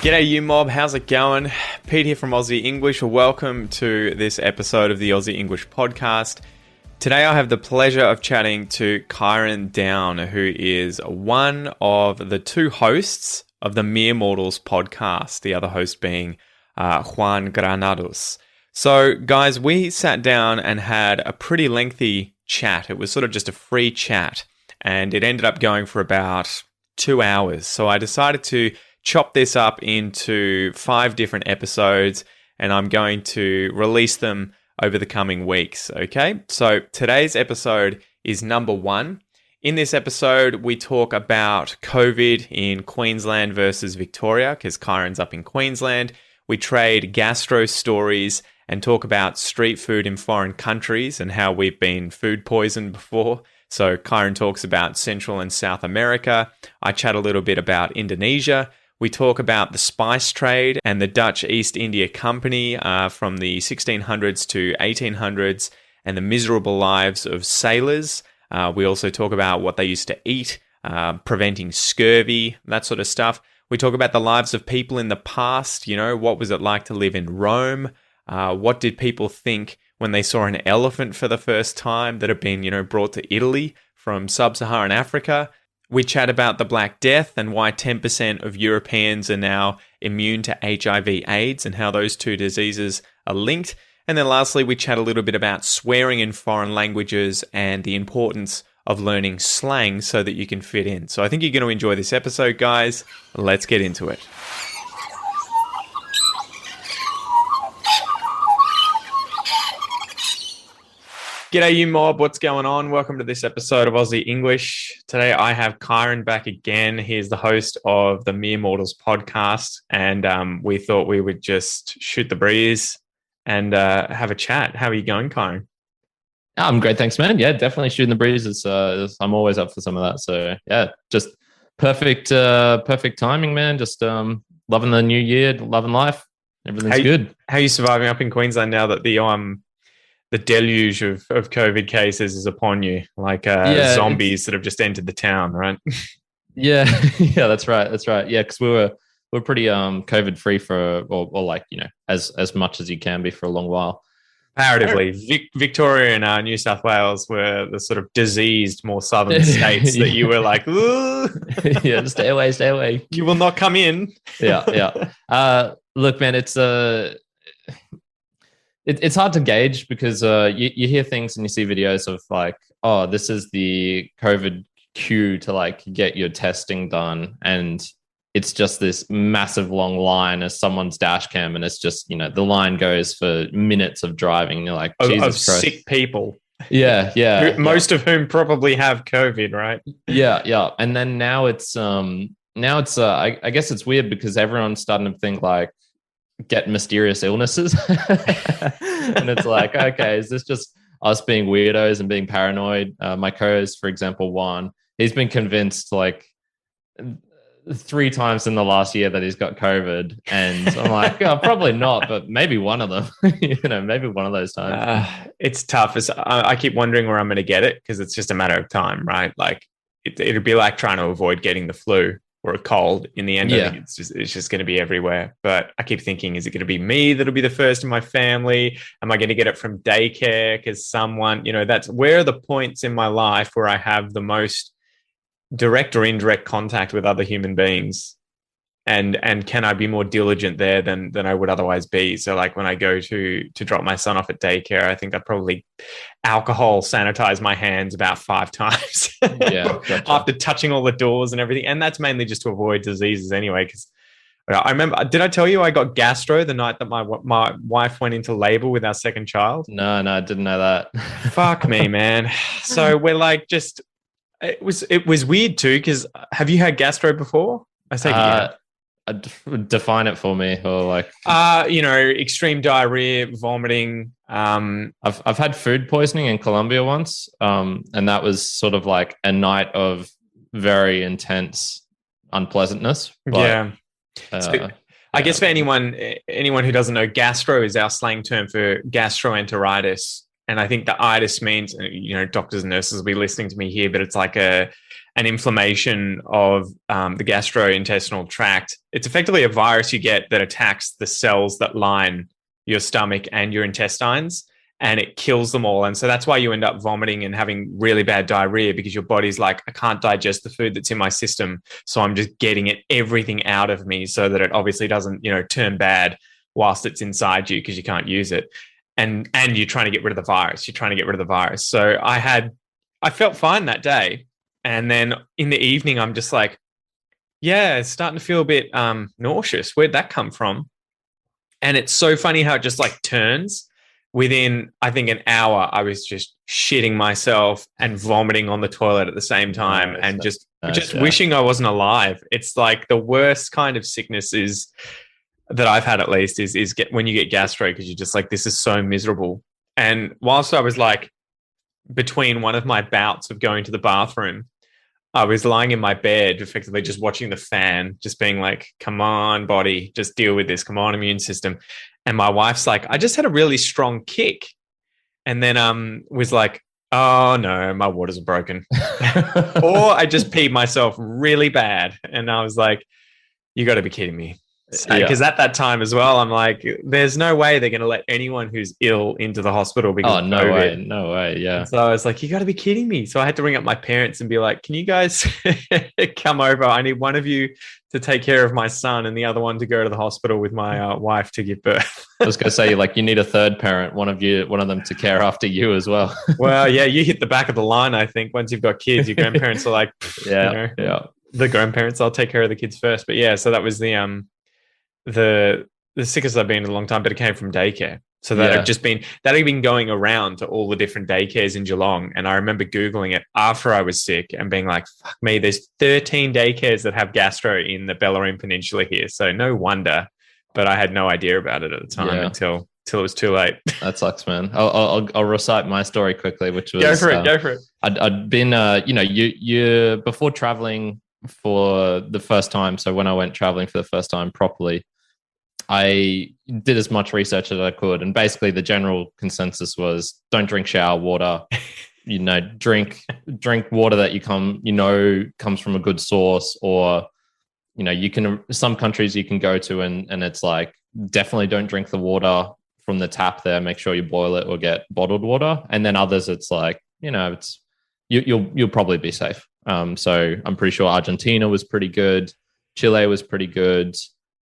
G'day you mob, how's it going? Pete here from Aussie English. Welcome to this episode of the Aussie English podcast. Today I have the pleasure of chatting to Kyrin Down, who is one of the two hosts of the Mere Mortals podcast, the other host being Juan Granados. So guys, we sat down and had a pretty lengthy chat. It was sort of just a free chat and it ended up going for about 2 hours. So I decided to chop this up into 5 different episodes and I'm going to release them over the coming weeks, okay? So today's episode is number 1. In this episode, we talk about COVID in Queensland versus Victoria, because Kyrin's up in Queensland. We trade gastro stories and talk about street food in foreign countries and how we've been food poisoned before. So Kyrin talks about Central and South America. I chat a little bit about Indonesia. We talk about the spice trade and the Dutch East India Company from the 1600s to 1800s and the miserable lives of sailors. We also talk about what they used to eat, preventing scurvy, that sort of stuff. We talk about the lives of people in the past. You know, what was it like to live in Rome? What did people think when they saw an elephant for the first time that had been, brought to Italy from sub-Saharan Africa? We chat about the Black Death and why 10% of Europeans are now immune to HIV/AIDS and how those two diseases are linked. And then lastly, we chat a little bit about swearing in foreign languages and the importance of learning slang so that you can fit in. So I think you're going to enjoy this episode, guys. Let's get into it. G'day you mob, what's going on? Welcome to this episode of Aussie English. Today I have Kyrin back again. He's the host of the Mere Mortals podcast and we thought we would just shoot the breeze and have a chat. How are you going, Kyrin? I'm great, thanks man. Yeah, definitely shooting the breeze. I'm always up for some of that. So yeah, just perfect timing, man. Just loving the new year, loving life. Everything's good. How are you surviving up in Queensland now that the deluge of COVID cases is upon you, like zombies that have just entered the town, right? Yeah, that's right. Yeah, because we're pretty COVID free for or like as much as you can be for a long while. Comparatively, Victoria and New South Wales were the sort of diseased, more southern states that you were like, ooh, yeah, stay away. You will not come in. Yeah. Look, man, it's hard to gauge because you hear things and you see videos of like, oh, this is the COVID queue to like get your testing done. And it's just this massive long line as someone's dash cam. And it's just, the line goes for minutes of driving. And you're like, Jesus Christ. Sick people. Yeah. Most of whom probably have COVID, right? Yeah. And then now it's I guess it's weird because everyone's starting to think like, get mysterious illnesses. And it's like, okay, is this just us being weirdos and being paranoid? My co-host, for example, Juan, he's been convinced like 3 times in the last year that he's got COVID. And I'm like, oh, probably not, but maybe one of them, maybe one of those times. It's tough. I keep wondering where I'm going to get it because it's just a matter of time, right? Like it'd be like trying to avoid getting the flu or a cold. In the end, I think it's just going to be everywhere. But I keep thinking, is it going to be me that'll be the first in my family? Am I going to get it from daycare? Because someone, that's where are the points in my life where I have the most direct or indirect contact with other human beings. And can I be more diligent there than I would otherwise be? So like when I go to drop my son off at daycare, I think I'd probably alcohol sanitize my hands about 5 times gotcha. After touching all the doors and everything. And that's mainly just to avoid diseases anyway. Because I remember, did I tell you I got gastro the night that my wife went into labor with our second child? No, I didn't know that. Fuck me, man. So we're like it was weird too. Because have you had gastro before? I say yeah. Define it for me, or like extreme diarrhea, vomiting. I've had food poisoning in Colombia once, and that was sort of like a night of very intense unpleasantness. But, I guess for anyone who doesn't know, gastro is our slang term for gastroenteritis, And I think the itis means, doctors and nurses will be listening to me here, but it's like an inflammation of the gastrointestinal tract. It's effectively a virus you get that attacks the cells that line your stomach and your intestines, and it kills them all. And so that's why you end up vomiting and having really bad diarrhea, because your body's like, I can't digest the food that's in my system, so I'm just getting everything out of me so that it obviously doesn't, turn bad whilst it's inside you, because you can't use it. And you're trying to get rid of the virus. So I felt fine that day. And then in the evening, I'm just like, yeah, it's starting to feel a bit nauseous. Where'd that come from? And it's so funny how it just like turns. Within, I think, an hour, I was just shitting myself and vomiting on the toilet at the same time, and just wishing I wasn't alive. It's like the worst kind of sickness is that I've had, at least, is when you get gastro, because you're just like, this is so miserable. And whilst I was like between one of my bouts of going to the bathroom, I was lying in my bed, effectively just watching the fan, just being like, come on, body, just deal with this. Come on, immune system. And my wife's like, I just had a really strong kick. And then was like, oh no, my waters are broken. Or I just peed myself really bad. And I was like, you got to be kidding me. Because at that time as well, I'm like, there's no way they're going to let anyone who's ill into the hospital because of COVID. No way, yeah. And so I was like, you got to be kidding me. So I had to ring up my parents and be like, can you guys come over? I need one of you to take care of my son and the other one to go to the hospital with my wife to give birth. I was going to say, like, you need a third parent, one of them to care after you as well. Well, yeah, you hit the back of the line, I think. Once you've got kids, your grandparents are like, yeah. The grandparents, I'll take care of the kids first. But yeah, so that was the sickest I've been in a long time, but it came from daycare. So that had been going around to all the different daycares in Geelong. And I remember Googling it after I was sick and being like, fuck me, there's 13 daycares that have gastro in the Bellarine Peninsula here. So no wonder, but I had no idea about it at the time until it was too late. That sucks, man. I'll recite my story quickly, which was go for it. I'd been, you before traveling for the first time. So when I went traveling for the first time properly, I did as much research as I could, and basically the general consensus was don't drink shower water. Drink water that comes from a good source, or some countries you can go to and it's like, definitely don't drink the water from the tap there. Make sure you boil it or get bottled water. And then others, it's like, it's you'll probably be safe. So I'm pretty sure Argentina was pretty good. Chile was pretty good.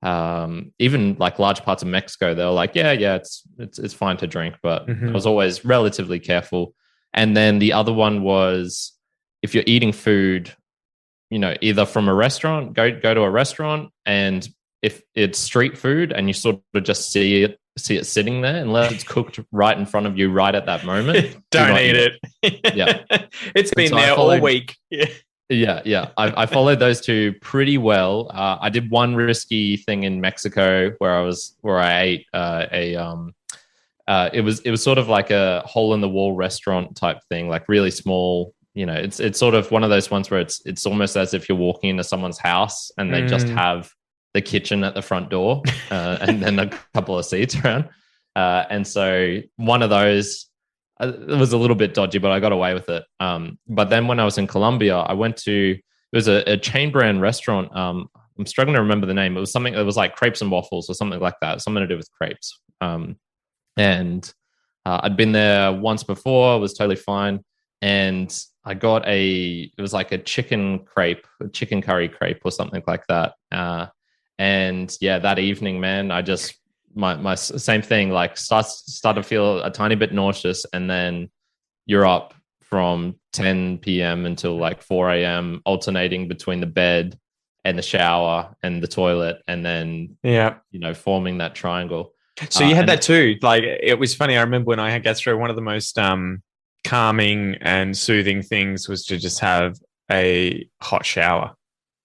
Even like large parts of Mexico, they were like, it's fine to drink, but I was always relatively careful. And then the other one was, if you're eating food, either from a restaurant, go to a restaurant, and if it's street food and you sort of just see it sitting there, unless it's cooked right in front of you right at that moment, don't eat it. Yeah, it's been there all week. Yeah. I followed those two pretty well. I did one risky thing in Mexico where I ate it was sort of like a hole in the wall restaurant type thing, like really small. It's sort of one of those ones where it's almost as if you're walking into someone's house and they just have the kitchen at the front door and then a couple of seats around. And so one of those, it was a little bit dodgy, but I got away with it. But then when I was in Colombia, I went to, it was a chain brand restaurant. I'm struggling to remember the name. It was something that was like crepes and waffles or something like that, something to do with crepes. And I'd been there once before, was totally fine. And I got it was like a chicken curry crepe or something like that. And yeah, that evening, man, I just, my same thing, like start to feel a tiny bit nauseous, and then you're up from 10 p.m. until like 4 a.m. alternating between the bed and the shower and the toilet, and then forming that triangle. So you had that too. Like, it was funny. I remember when I had gastro, one of the most calming and soothing things was to just have a hot shower,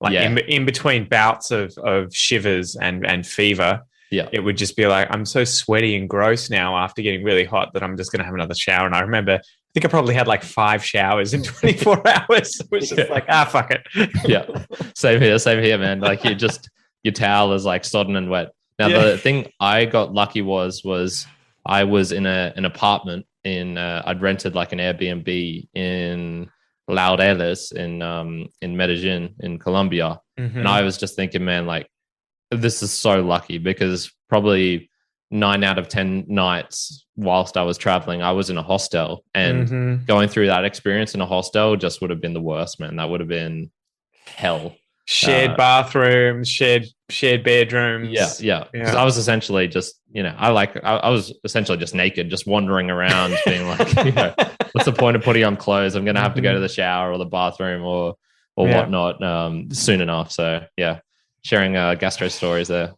like in between bouts of shivers and fever. Yeah, it would just be like, I'm so sweaty and gross now after getting really hot that I'm just going to have another shower. And I remember, I think I probably had like 5 showers in 24 hours. It was just like, fuck it. Yeah, same here, man. Like, your towel is like sodden and wet. Now, the thing I got lucky was I was in an apartment I'd rented like an Airbnb in Laudeles in Medellin in Colombia, and I was just thinking, man, like this is so lucky because probably 9 out of 10 nights whilst I was traveling, I was in a hostel, and going through that experience in a hostel just would have been the worst, man. That would have been hell. Shared bathrooms, shared bedrooms. Yeah. Because I was essentially just, I was essentially just naked, just wandering around, being like, what's the point of putting on clothes? I'm going to have to go to the shower or the bathroom or whatnot soon enough. So yeah, sharing gastro stories there.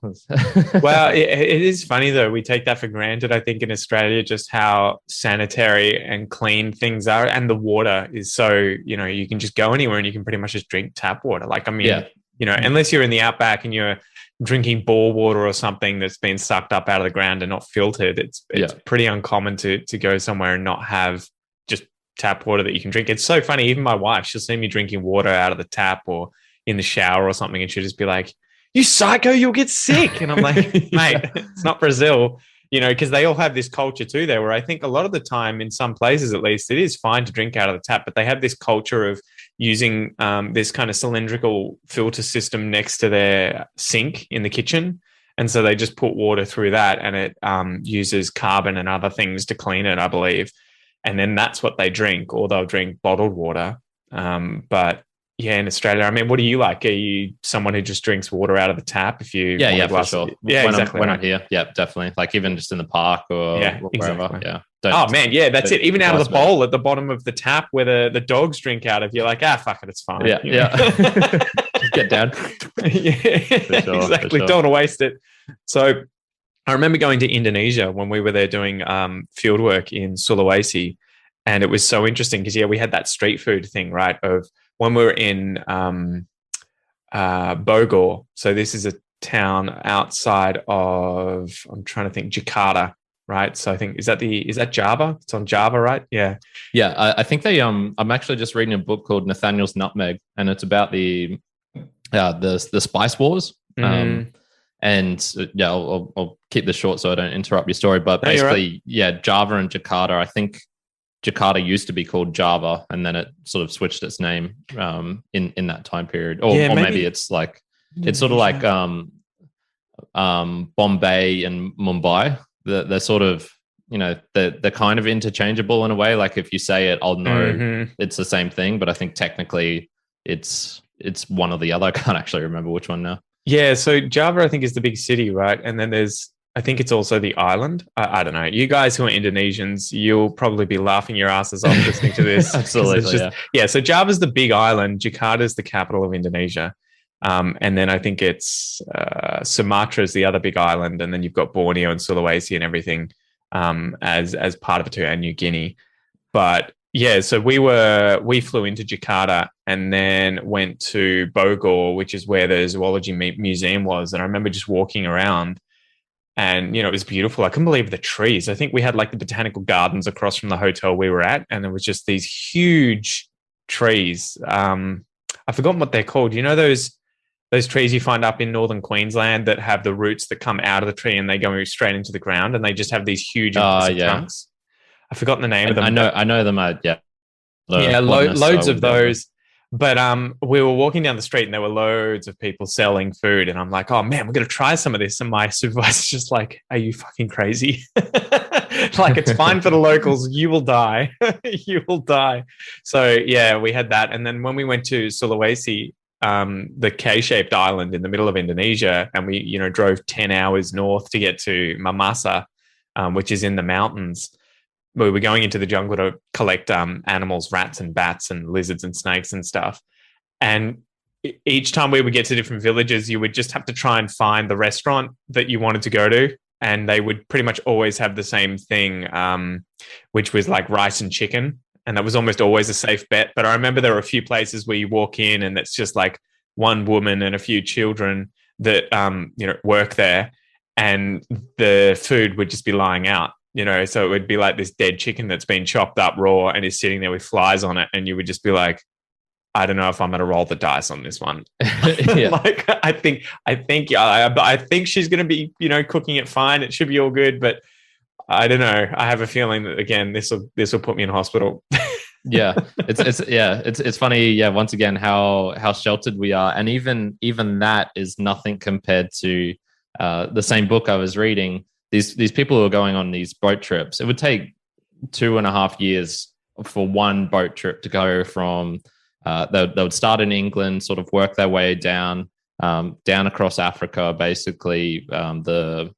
Well, it is funny though. We take that for granted, I think, in Australia, just how sanitary and clean things are. And the water is so, you can just go anywhere and you can pretty much just drink tap water. Like, I mean, unless you're in the outback and you're drinking bore water or something that's been sucked up out of the ground and not filtered, it's pretty uncommon to go somewhere and not have just tap water that you can drink. It's so funny. Even my wife, she'll see me drinking water out of the tap or in the shower or something, and she'll just be like, "You psycho, you'll get sick." And I'm like, mate, it's not Brazil, because they all have this culture too there, where I think a lot of the time, in some places at least, it is fine to drink out of the tap, but they have this culture of using this kind of cylindrical filter system next to their sink in the kitchen. And so they just put water through that, and it uses carbon and other things to clean it, I believe. And then that's what they drink, or they'll drink bottled water. But yeah, in Australia, I mean, what do you like? Are you someone who just drinks water out of the tap? If you for sure. Yeah, exactly. When I'm here, definitely. Like even just in the park or wherever. Exactly. Yeah. That's it. Even out of the bowl at the bottom of the tap where the dogs drink out of, you're like, fuck it, it's fine. Yeah. Just get down. Exactly. Don't want to waste it. So I remember going to Indonesia when we were there doing field work in Sulawesi, and it was so interesting because we had that street food thing, right? Of when we were in Bogor. So this is a town outside of, I'm trying to think, Jakarta, right? So I think, is that Java? It's on Java, right? Yeah. Yeah. I think they, I'm actually just reading a book called Nathaniel's Nutmeg, and it's about the spice wars. And I'll keep this short so I don't interrupt your story, but basically, Java and Jakarta, I think Jakarta used to be called Java, and then it sort of switched its name in that time period. Or maybe it's like, it's sort of like Bombay and Mumbai. They're sort of, they're kind of interchangeable in a way. Like if you say it, I'll know it's the same thing, but I think technically it's one or the other. I can't actually remember which one now. Yeah, so Java, I think, is the big city, right? And then I think it's also the island. I don't know. You guys who are Indonesians, you'll probably be laughing your asses off listening to this. Absolutely. So Java's the big island. Jakarta is the capital of Indonesia. And then I think it's Sumatra is the other big island. And then you've got Borneo and Sulawesi and everything as part of it too, and New Guinea. But yeah, so we flew into Jakarta and then went to Bogor, which is where the zoology museum was. And I remember just walking around, and, it was beautiful. I couldn't believe the trees. I think we had like the botanical gardens across from the hotel we were at, and there was just these huge trees. I've forgotten what they're called. Those trees you find up in northern Queensland that have the roots that come out of the tree and they go straight into the ground, and they just have these huge trunks. I've forgotten the name of them. I know them. Loads of those. But we were walking down the street and there were loads of people selling food, and I'm like, oh man, we're going to try some of this. And my supervisor's just like, are you fucking crazy? Like, it's fine for the locals. You will die. You will die. So yeah, we had that. And then when we went to Sulawesi, the K-shaped island in the middle of Indonesia, and we, drove 10 hours north to get to Mamasa, which is in the mountains. We were going into the jungle to collect animals, rats and bats and lizards and snakes and stuff. And each time we would get to different villages, you would just have to try and find the restaurant that you wanted to go to. And they would pretty much always have the same thing, which was like rice and chicken. And that was almost always a safe bet. But I remember there were a few places where you walk in and it's just like one woman and a few children that, work there. And the food would just be lying out. So it would be like this dead chicken that's been chopped up raw and is sitting there with flies on it. And you would just be like, I don't know if I'm going to roll the dice on this one. Like, I think she's going to be, cooking it fine. It should be all good. But I don't know. I have a feeling that again, this will put me in hospital. Yeah, it's funny. Yeah, once again, how sheltered we are, and even that is nothing compared to the same book I was reading. These people who are going on these boat trips. It would take 2.5 years for one boat trip to go from. They would start in England, sort of work their way down across Africa, basically the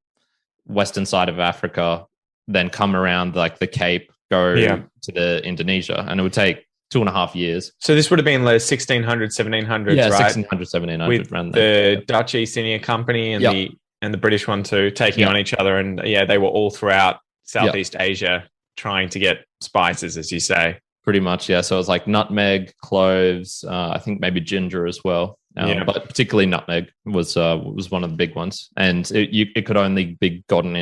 western side of Africa, then come around like the Cape, go to the Indonesia, and it would take 2.5 years. So this would have been like 1600s, 1700s, yeah, right? 1600, 1700, with the Dutch East India Company and the British one too, taking on each other, and they were all throughout Southeast Asia trying to get spices, as you say. Pretty much, yeah. So it was like nutmeg, cloves, I think maybe ginger as well. But particularly nutmeg was one of the big ones, and it could only be gotten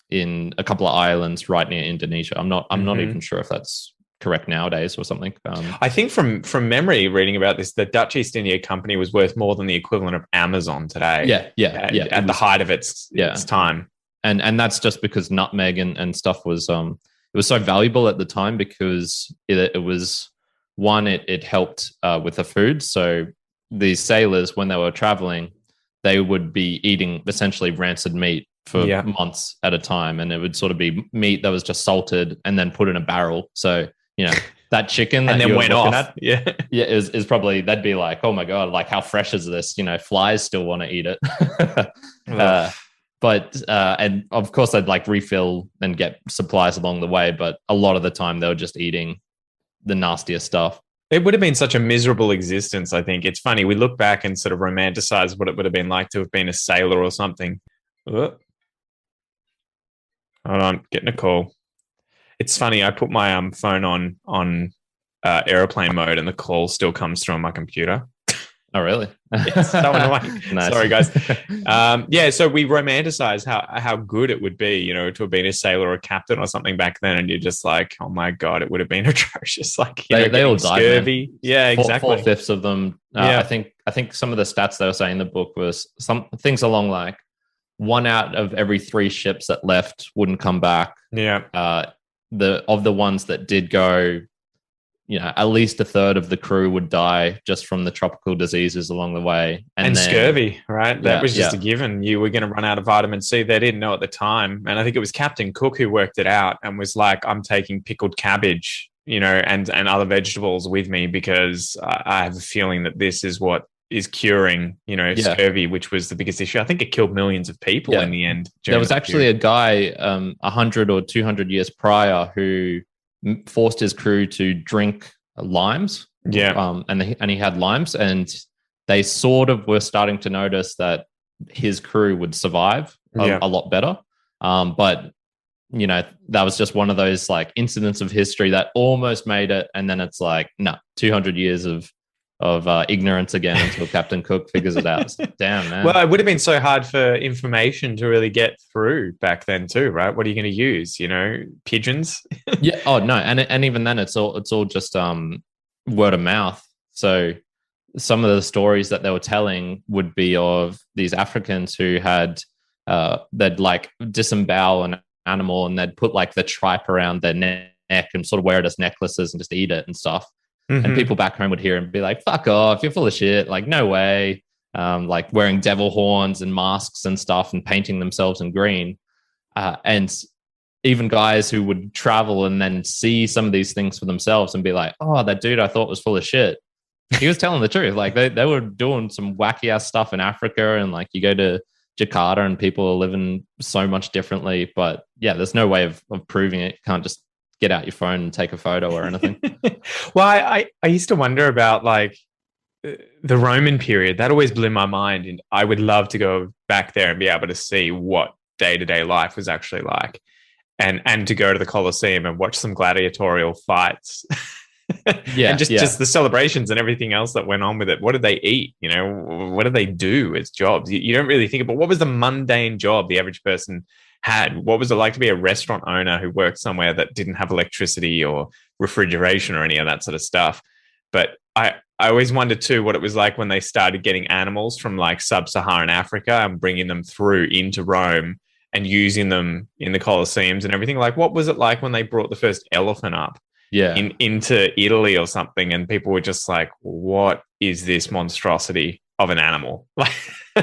in a couple of islands right near Indonesia. I'm not even sure if that's correct nowadays or something. I think from memory, reading about this, the Dutch East India Company was worth more than the equivalent of Amazon today. At the height of its time, and that's just because nutmeg and stuff was it was so valuable at the time because it was one, it helped with the food. So these sailors, when they were traveling, they would be eating essentially rancid meat for months at a time, and it would sort of be meat that was just salted and then put in a barrel. So that chicken and that then went off. Is probably, that'd be like, oh my god, like how fresh is this? Flies still want to eat it. But and of course they'd like refill and get supplies along the way, but a lot of the time they were just eating the nastiest stuff. It would have been such a miserable existence, I think. It's funny, we look back and sort of romanticize what it would have been like to have been a sailor or something. Hold on, getting a call. It's funny, I put my phone on airplane mode and the call still comes through on my computer. Oh, really? It's so annoying. Nice. Sorry, guys. So we romanticize how good it would be, to have been a sailor or a captain or something back then, and you're just like, oh my god, it would have been atrocious. Like they all died. Scurvy. Man. Yeah, exactly. 4/5 of them. I think some of the stats they were saying in the book was some things along like 1 out of every 3 ships that left wouldn't come back. Yeah. Of the ones that did go, at least a third of the crew would die just from the tropical diseases along the way. And then, scurvy, right? That was just a given. You were going to run out of vitamin C. They didn't know at the time. And I think it was Captain Cook who worked it out and was like, I'm taking pickled cabbage, and other vegetables with me because I have a feeling that this is what is curing, scurvy, which was the biggest issue. I think it killed millions of people in the end. There was actually a guy 100 or 200 years prior who forced his crew to drink limes. And he had limes, and they sort of were starting to notice that his crew would survive a lot better. But that was just one of those like incidents of history that almost made it, and then it's like 200 years of ignorance again until Captain Cook figures it out. Damn, man. Well, it would have been so hard for information to really get through back then too, right? What are you going to use? Pigeons? Yeah. Oh no, and even then, it's all just word of mouth. So some of the stories that they were telling would be of these Africans who had they'd like disembowel an animal and they'd put like the tripe around their neck and sort of wear it as necklaces and just eat it and stuff. Mm-hmm. And people back home would hear and be like, fuck off, you're full of shit. Like, no way. Like wearing devil horns and masks and stuff and painting themselves in green. And even guys who would travel and then see some of these things for themselves and be like, oh, that dude I thought was full of shit. He was telling the truth. Like they were doing some wacky ass stuff in Africa, and like you go to Jakarta and people are living so much differently. But yeah, there's no way of proving it. You can't just get out your phone and take a photo or anything. Well, I used to wonder about like the Roman period. That always blew my mind, and I would love to go back there and be able to see what day-to-day life was actually like, and to go to the Colosseum and watch some gladiatorial fights. And just the celebrations and everything else that went on with it. What did they eat? What did they do as jobs? You don't really think about what was the mundane job the average person had. What was it like to be a restaurant owner who worked somewhere that didn't have electricity or refrigeration or any of that sort of stuff? But I always wondered too what it was like when they started getting animals from like sub-Saharan Africa and bringing them through into Rome and using them in the Colosseums and everything. Like, what was it like when they brought the first elephant up into Italy or something, and people were just like, what is this monstrosity of an animal? Like,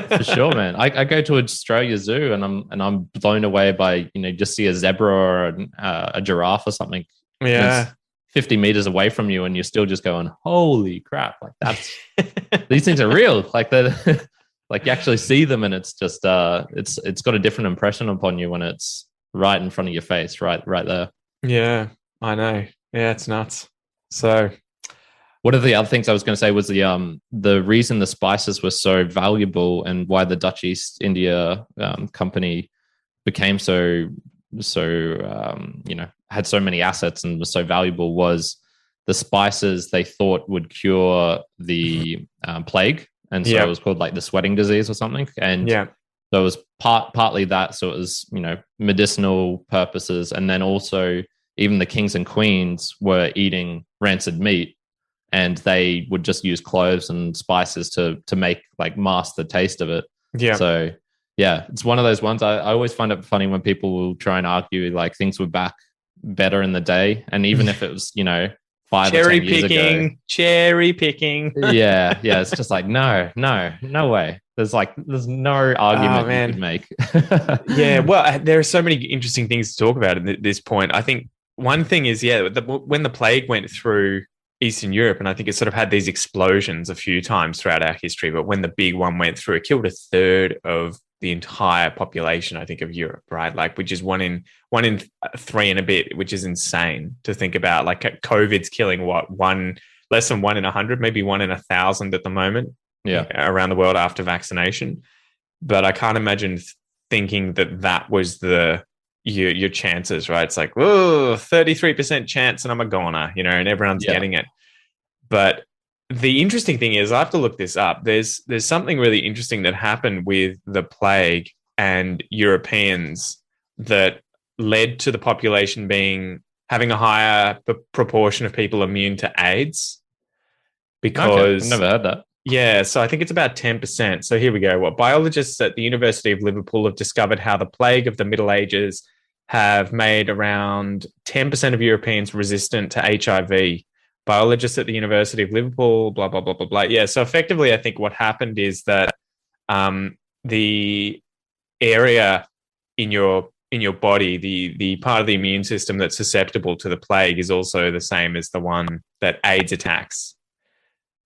for sure, man. I go to Australia Zoo and I'm blown away by, just see a zebra or a giraffe or something. Yeah. 50 meters away from you and you're still just going, holy crap, like that's these things are real. Like that like you actually see them and it's just it's got a different impression upon you when it's right in front of your face, right there. Yeah, I know. Yeah, it's nuts. So one of the other things I was going to say was the reason the spices were so valuable and why the Dutch East India Company became so had so many assets and was so valuable was the spices they thought would cure the plague, and so it was called like the sweating disease or something. And so it was partly that, so it was medicinal purposes, and then also even the kings and queens were eating rancid meat, and they would just use cloves and spices to make like mask the taste of it. Yeah. So yeah, it's one of those ones. I always find it funny when people will try and argue like things were back better in the day, and even if it was 5 or 10 years ago, cherry picking. yeah, it's just like no way. There's no argument you could make. Yeah, well, there are so many interesting things to talk about at this point. I think one thing is when the plague went through Eastern Europe, and I think it sort of had these explosions a few times throughout our history, but when the big one went through, it killed a third of the entire population, I think, of Europe, right? Like, which is one in 3 and a bit, which is insane to think about. Like, COVID's killing less than 1 in 100, maybe 1 in 1,000 at the moment, around the world after vaccination. But I can't imagine thinking that was your chances, right? It's like, 33% chance, and I'm a goner, and everyone's getting it. But the interesting thing is, I have to look this up. There's something really interesting that happened with the plague and Europeans that led to the population having a higher proportion of people immune to AIDS. Because I've never heard that. Yeah, so I think it's about 10%. So here we go. What biologists at the University of Liverpool have discovered how the plague of the Middle Ages have made around 10% of Europeans resistant to HIV. Biologists at the University of Liverpool, blah, blah, blah, blah, blah. Yeah, so effectively, I think what happened is that the area in your body, the part of the immune system that's susceptible to the plague is also the same as the one that AIDS attacks.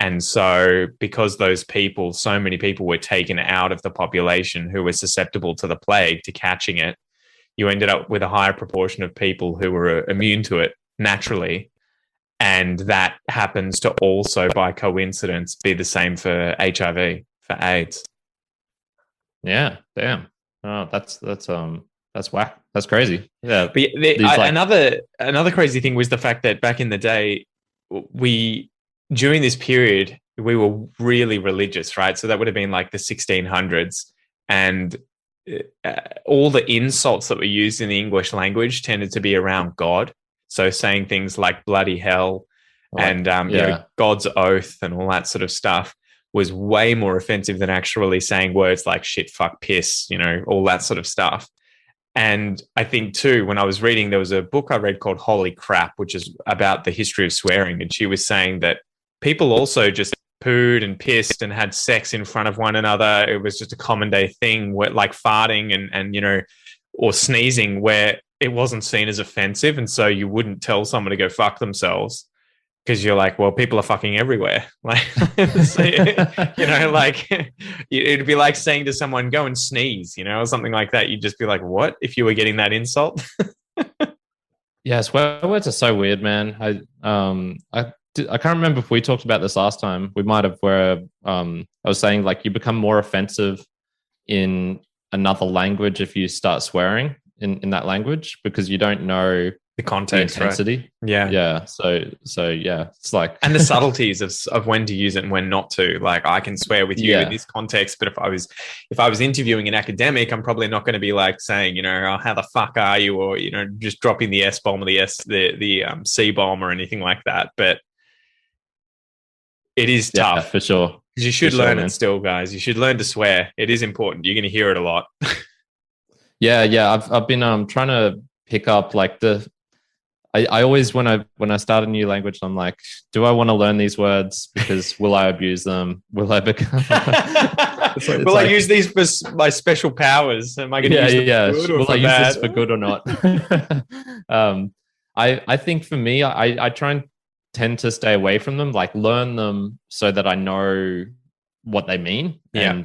And so because so many people were taken out of the population who were susceptible to the plague to catching it, you ended up with a higher proportion of people who were immune to it naturally. And that happens to also, by coincidence, be the same for HIV, for AIDS. Yeah, damn. Oh, that's whack. That's crazy. Yeah. But another crazy thing was the fact that back in the day, during this period, we were really religious, right? So that would have been like the 1600s, and all the insults that were used in the English language tended to be around God. So saying things like bloody hell and God's oath and all that sort of stuff was way more offensive than actually saying words like shit, fuck, piss, all that sort of stuff. And I think too, when I was reading, there was a book I read called Holy Crap, which is about the history of swearing. And she was saying that people also just pooed and pissed and had sex in front of one another. It was just a common day thing, like farting and or sneezing, where it wasn't seen as offensive. And so you wouldn't tell someone to go fuck themselves because you're like, well, people are fucking everywhere. Like, like it'd be like saying to someone, go and sneeze, or something like that. You'd just be like, what? If you were getting that insult? Yeah, swear words are so weird, man. I can't remember if we talked about this last time. We might have, where I was saying like you become more offensive in another language if you start swearing in that language because you don't know the context, the intensity. Right? Yeah. So yeah, it's like and the subtleties of when to use it and when not to. Like I can swear with you in this context, but if I was interviewing an academic, I'm probably not going to be like saying, oh, how the fuck are you, or just dropping the S bomb or the C bomb or anything like that. But it is tough for sure. Because you should learn it still, guys. You should learn to swear. It is important. You're going to hear it a lot. Yeah. I've been trying to pick up like I always when I start a new language, I'm like, do I want to learn these words? Because will I abuse them? Will I become Will I use these for my special powers? Am I going to use them for good or will for I bad? use this for good or not? I think for me, I try and tend to stay away from them, like learn them so that I know what they mean. Yeah.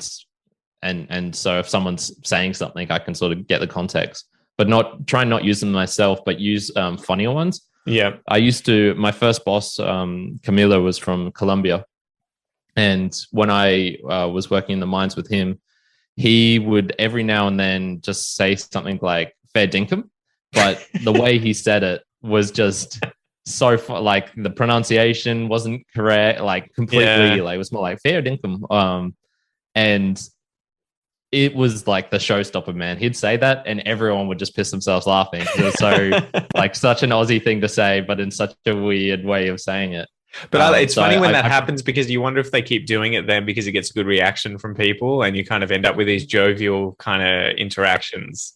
And so if someone's saying something, I can sort of get the context, but not use them myself, but use funnier ones. Yeah. My first boss, Camilo, was from Colombia. And when I was working in the mines with him, he would every now and then just say something like fair dinkum. But the way he said it was just like the pronunciation wasn't correct, like completely, like it was more like fair dinkum. And it was like the showstopper, man. He'd say that and everyone would just piss themselves laughing. It was so like such an Aussie thing to say, but in such a weird way of saying it. But it's funny when that happens, because you wonder if they keep doing it then because it gets a good reaction from people and you kind of end up with these jovial kind of interactions.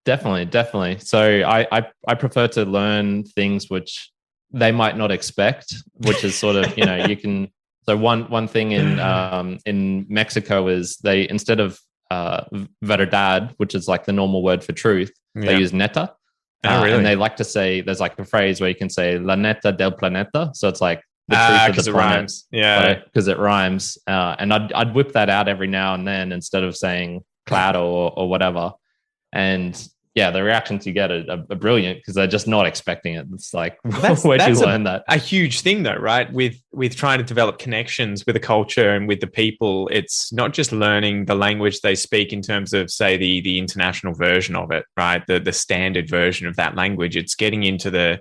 Definitely. So I prefer to learn things which they might not expect, which is sort of, you can. So one thing in Mexico is they, instead of verdad, which is like the normal word for truth, they use neta. Oh, really? And they like to say, there's like a phrase where you can say la neta del planeta. So it's like the truth of the planet. Rhymes. Yeah. Because it rhymes. And I'd whip that out every now and then instead of saying claro or whatever. And yeah, the reactions you get are brilliant because they're just not expecting it. It's like, where'd you learn that? A huge thing though, right? With trying to develop connections with the culture and with the people, it's not just learning the language they speak in terms of, say, the international version of it, right? The standard version of that language. It's getting into the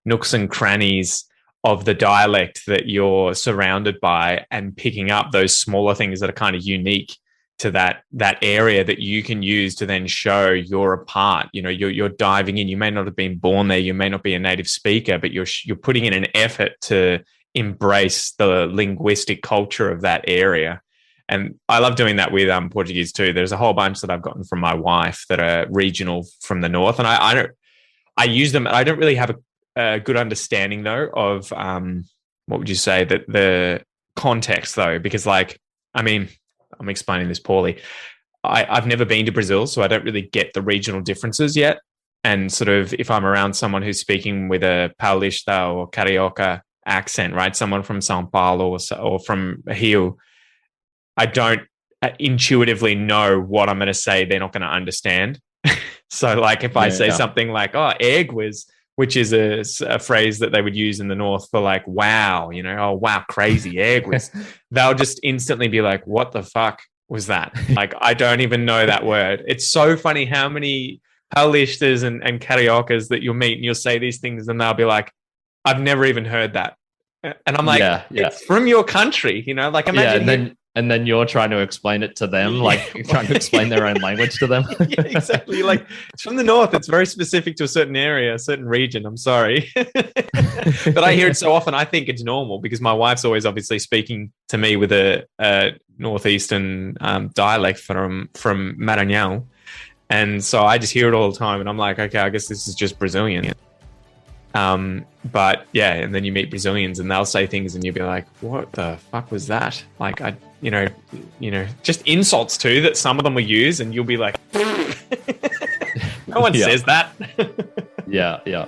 nooks and crannies of the dialect that you're surrounded by and picking up those smaller things that are kind of unique to that area that you can use to then show you're a part. You're diving in. You may not have been born there. You may not be a native speaker, but you're putting in an effort to embrace the linguistic culture of that area. And I love doing that with Portuguese too. There's a whole bunch that I've gotten from my wife that are regional from the north, and I use them. I don't really have a good understanding though of what would you say that the context though, because I'm explaining this poorly. I've never been to Brazil, so I don't really get the regional differences yet. And sort of if I'm around someone who's speaking with a Paulista or Carioca accent, right? Someone from São Paulo or from Rio, I don't intuitively know what I'm going to say they're not going to understand. So like if I say something like, egg was, which is a phrase that they would use in the north for like, wow, oh, wow, crazy egg was, they'll just instantly be like, what the fuck was that? Like, I don't even know that word. It's so funny how many Paulistas and Cariocas that you'll meet and you'll say these things and they'll be like, I've never even heard that. And I'm like, it's from your country, like imagine. And then you're trying to explain it to them, like trying to explain their own language to them. Yeah, exactly. Like it's from the north. It's very specific to a certain area, a certain region. I'm sorry. But I hear it so often. I think it's normal because my wife's always obviously speaking to me with a northeastern dialect from Maranhão. And so I just hear it all the time. And I'm like, okay, I guess this is just Brazilian. But yeah, and then you meet Brazilians and they'll say things and you'll be like, what the fuck was that? Like, just insults too that some of them will use and you'll be like, no one says that. Yeah.